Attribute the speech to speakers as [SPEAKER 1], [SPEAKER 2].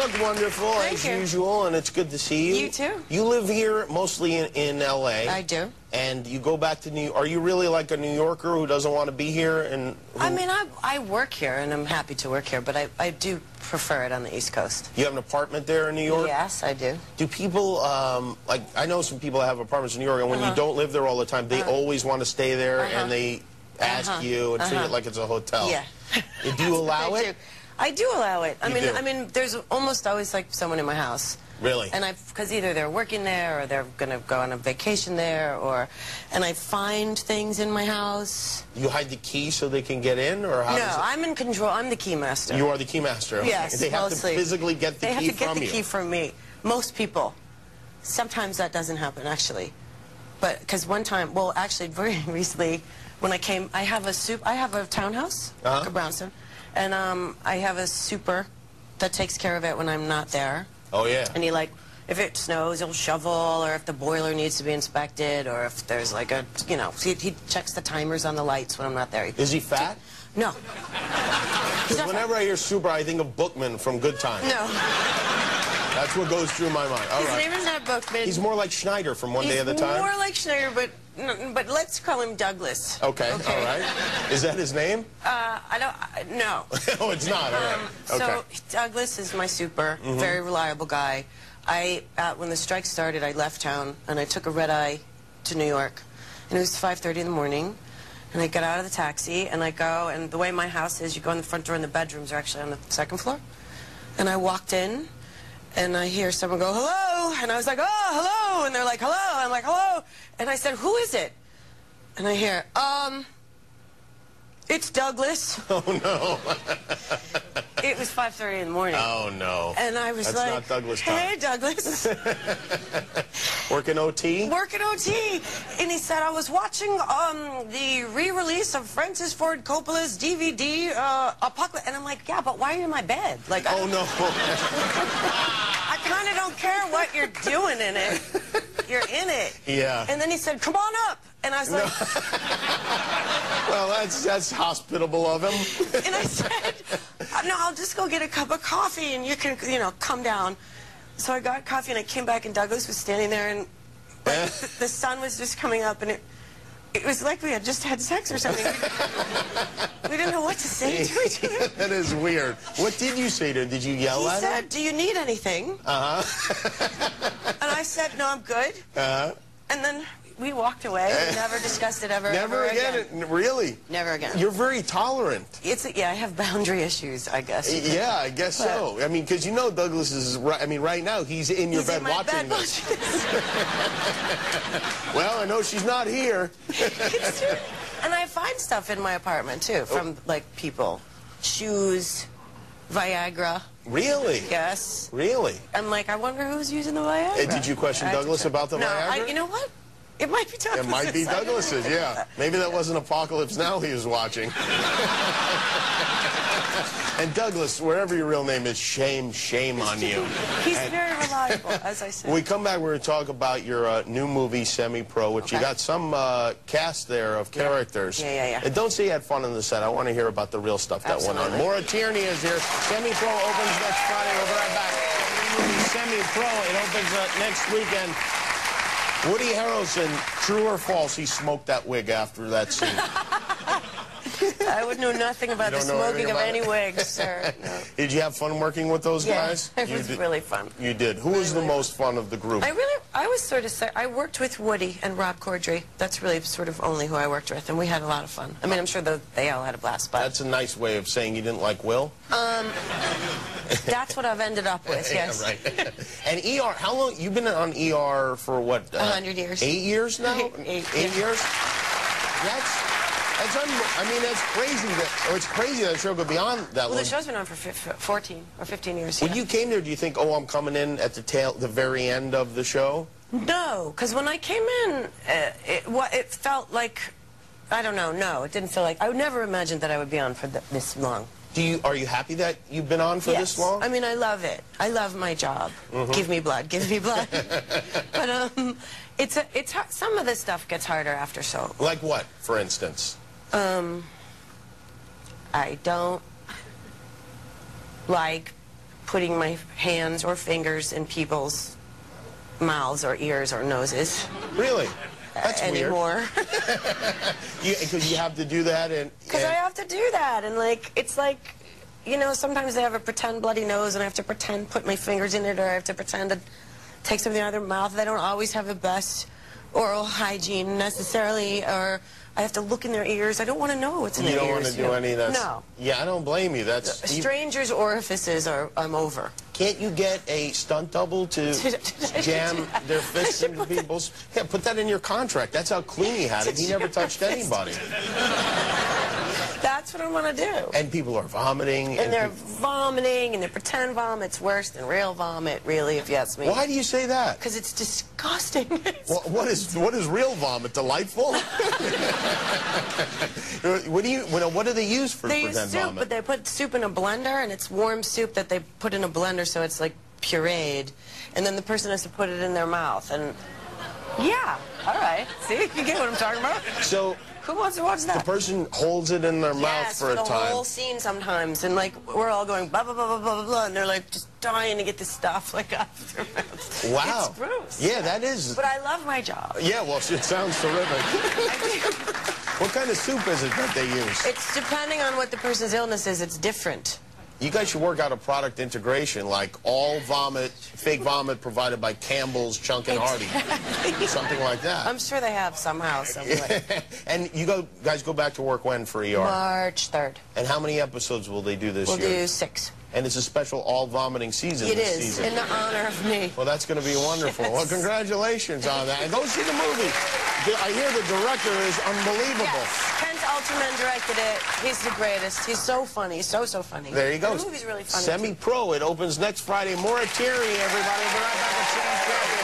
[SPEAKER 1] look wonderful as usual, and it's good to see you.
[SPEAKER 2] You too.
[SPEAKER 1] You live here mostly in L.A.
[SPEAKER 2] I do.
[SPEAKER 1] And you go back to New York. Are you really like a New Yorker who doesn't want to be here? And
[SPEAKER 2] I mean, I work here, and I'm happy to work here, but I do prefer it on the East Coast.
[SPEAKER 1] You have an apartment there in New York?
[SPEAKER 2] Yes, I do.
[SPEAKER 1] Do people, like, I know some people that have apartments in New York, and when you don't live there all the time, they always want to stay there, and they ask you and treat it like it's a hotel.
[SPEAKER 2] Yeah.
[SPEAKER 1] Do you allow it?
[SPEAKER 2] I do allow it. I
[SPEAKER 1] do?
[SPEAKER 2] mean, there's almost always like someone in my house.
[SPEAKER 1] Really?
[SPEAKER 2] And because either they're working there or they're going to go on a vacation there, and I find things in my house.
[SPEAKER 1] You hide the key so they can get in, or how?
[SPEAKER 2] No, I'm in control. I'm the key master.
[SPEAKER 1] You are the key master. Okay.
[SPEAKER 2] Yes,
[SPEAKER 1] they have
[SPEAKER 2] mostly.
[SPEAKER 1] to physically get the key from you.
[SPEAKER 2] They have to get the key from me. Most people. Sometimes that doesn't happen, actually. But because one time, well, actually, very recently, when I came, I have a townhouse, a brownstone, and I have a super that takes care of it when I'm not there.
[SPEAKER 1] Oh, yeah.
[SPEAKER 2] And he, like, if it snows, he'll shovel, or if the boiler needs to be inspected, or if there's, like, a, you know, he checks the timers on the lights when I'm not there.
[SPEAKER 1] Is he fat?
[SPEAKER 2] No.
[SPEAKER 1] Whenever I hear super, I think of Bookman from Good Time.
[SPEAKER 2] No.
[SPEAKER 1] That's what goes through my mind. All right.
[SPEAKER 2] His name is not Bookman.
[SPEAKER 1] He's more like Schneider from One Day at a Time?
[SPEAKER 2] He's more like Schneider, but let's call him Douglas.
[SPEAKER 1] Okay, all right. Is that his name?
[SPEAKER 2] No.
[SPEAKER 1] Oh, it's not, all right. Okay.
[SPEAKER 2] So Douglas is my super, very reliable guy. When the strike started, I left town, and I took a red eye to New York. And it was 5:30 in the morning, and I got out of the taxi, and I go, and the way my house is, you go in the front door, and the bedrooms are actually on the second floor. And I walked in, and I hear someone go, hello, and I was like, oh, hello, and they're like, hello, I'm like, hello, and I said, who is it? And I hear, it's Douglas.
[SPEAKER 1] Oh, no.
[SPEAKER 2] It was 5:30 in the morning.
[SPEAKER 1] Oh, no.
[SPEAKER 2] And I was like,
[SPEAKER 1] not Douglas time.
[SPEAKER 2] hey, Douglas.
[SPEAKER 1] Working OT?
[SPEAKER 2] Working OT. And he said, I was watching the re-release of Francis Ford Coppola's DVD, Apocalypse. And I'm like, yeah, but why are you in my bed? Like,
[SPEAKER 1] Oh, no.
[SPEAKER 2] I kind of don't care what you're doing in it. You're in it.
[SPEAKER 1] Yeah.
[SPEAKER 2] And then he said, come on up. And I was like...
[SPEAKER 1] Well, that's hospitable of him.
[SPEAKER 2] And I said, no, I'll just go get a cup of coffee and you can, you know, come down. So I got coffee and I came back and Douglas was standing there and like, the sun was just coming up and it was like we had just had sex or something. We didn't know what to say to each other.
[SPEAKER 1] That is weird. What did you say to him? Did you yell at him?
[SPEAKER 2] He said, do you need anything? And I said, no, I'm good. And then we walked away and never discussed it ever again.
[SPEAKER 1] Really?
[SPEAKER 2] Never again.
[SPEAKER 1] You're very tolerant.
[SPEAKER 2] Yeah, I have boundary issues, I guess.
[SPEAKER 1] Yeah, I guess so. I mean, because you know Douglas is, right now, he's in your bed watching this. Well, I know she's not here.
[SPEAKER 2] It's true. And I find stuff in my apartment, too, from, like, people. Shoes, Viagra.
[SPEAKER 1] Really?
[SPEAKER 2] Yes.
[SPEAKER 1] Really?
[SPEAKER 2] I'm like, I wonder who's using the Viagra.
[SPEAKER 1] Did you question Douglas about the Viagra?
[SPEAKER 2] No, you know what? It might be Douglas.
[SPEAKER 1] It might be Douglas's, yeah. Maybe that wasn't Apocalypse Now he was watching. And Douglas, wherever your real name is, shame on you.
[SPEAKER 2] He's very reliable, as I said.
[SPEAKER 1] When we come back, we're going to talk about your new movie, Semi-Pro, which you got some cast there of characters.
[SPEAKER 2] Yeah.
[SPEAKER 1] And don't say you had fun on the set. I want to hear about the real stuff that went on. Maura Tierney is here. Semi-Pro opens next Friday. We'll be right back. Semi-Pro, it opens next weekend. Woody Harrelson, true or false, he smoked that wig after that scene?
[SPEAKER 2] I would know nothing about the smoking of any wigs, sir. No.
[SPEAKER 1] Did you have fun working with those guys?
[SPEAKER 2] It was really fun.
[SPEAKER 1] You did. Who was the most fun of the group?
[SPEAKER 2] I was sort of, I worked with Woody and Rob Corddry. That's really sort of only who I worked with, and we had a lot of fun. I mean, I'm sure they all had a blast, but...
[SPEAKER 1] That's a nice way of saying you didn't like Will?
[SPEAKER 2] That's what I've ended up with, yes.
[SPEAKER 1] Yeah, right. And ER, how long, you've been on ER for what?
[SPEAKER 2] 100 years.
[SPEAKER 1] 8 years now?
[SPEAKER 2] 8
[SPEAKER 1] years? I mean, that's crazy it's crazy that the show could be on that long.
[SPEAKER 2] Well, the show's been on for 14 or 15 years.
[SPEAKER 1] When you came there, do you think, oh, I'm coming in at the very end of the show?
[SPEAKER 2] No, because when I came in, it felt like, I don't know, no, it didn't feel like, I would never imagined that I would be on for this long.
[SPEAKER 1] Are you happy that you've been on for this long?
[SPEAKER 2] I mean, I love it. I love my job. Give me blood. Give me blood. But it's some of the stuff gets harder after so.
[SPEAKER 1] Like what, for instance?
[SPEAKER 2] I don't like putting my hands or fingers in people's mouths or ears or noses.
[SPEAKER 1] Really? That's
[SPEAKER 2] anymore.
[SPEAKER 1] Because you have to do that, and
[SPEAKER 2] because I have to do that, and like it's like, you know, sometimes they have a pretend bloody nose, and I have to pretend put my fingers in it, or I have to pretend to take something out of their mouth. They don't always have the best oral hygiene necessarily, or I have to look in their ears. I don't want to know what's in their ears.
[SPEAKER 1] You don't want to do any of that?
[SPEAKER 2] No.
[SPEAKER 1] Yeah, I don't blame you. That's
[SPEAKER 2] strangers' orifices I'm over.
[SPEAKER 1] Can't you get a stunt double to jam their fists into people's? Yeah, put that in your contract. That's how clean he had it. He never touched anybody.
[SPEAKER 2] That's what I want to do.
[SPEAKER 1] And people are vomiting.
[SPEAKER 2] And they're vomiting, and their pretend vomit's worse than real vomit, really, if you ask me.
[SPEAKER 1] Why do you say that?
[SPEAKER 2] Because it's disgusting.
[SPEAKER 1] Well, what is real vomit? Delightful? What do they use for
[SPEAKER 2] they
[SPEAKER 1] pretend
[SPEAKER 2] use soup,
[SPEAKER 1] vomit?
[SPEAKER 2] but they put soup in a blender, and it's warm soup that they put in a blender, so it's like pureed, and then the person has to put it in their mouth, and yeah, all right. See, you get what I'm talking about?
[SPEAKER 1] So
[SPEAKER 2] who wants to watch that?
[SPEAKER 1] the person holds it in their mouth for a time.
[SPEAKER 2] Yes, the whole scene sometimes, and like we're all going blah blah blah blah blah blah, and they're like just dying to get this stuff like out of their mouths.
[SPEAKER 1] Wow.
[SPEAKER 2] It's gross.
[SPEAKER 1] Yeah, that is.
[SPEAKER 2] But I love my job.
[SPEAKER 1] Yeah, well, it sounds terrific. What kind of soup is it that they use?
[SPEAKER 2] It's depending on what the person's illness is. It's different.
[SPEAKER 1] You guys should work out a product integration, like all vomit, fake vomit provided by Campbell's, Chunk and Hardy. Something like that.
[SPEAKER 2] I'm sure they have somehow, somewhere.
[SPEAKER 1] And you guys go back to work when for ER?
[SPEAKER 2] March 3rd.
[SPEAKER 1] And how many episodes will they do this year?
[SPEAKER 2] We'll do 6.
[SPEAKER 1] And it's a special all-vomiting season
[SPEAKER 2] It
[SPEAKER 1] this
[SPEAKER 2] is,
[SPEAKER 1] season.
[SPEAKER 2] in the honor of me.
[SPEAKER 1] Well, that's going to be wonderful.
[SPEAKER 2] Yes.
[SPEAKER 1] Well, congratulations on that. And go see the movie. I hear the director is unbelievable.
[SPEAKER 2] Yes. Kent Alterman directed it. He's the greatest. He's so funny. So funny.
[SPEAKER 1] There you go.
[SPEAKER 2] The movie's really funny.
[SPEAKER 1] Semi-Pro. It opens next Friday. Maura, everybody. We'll be right back with Sam's Champion.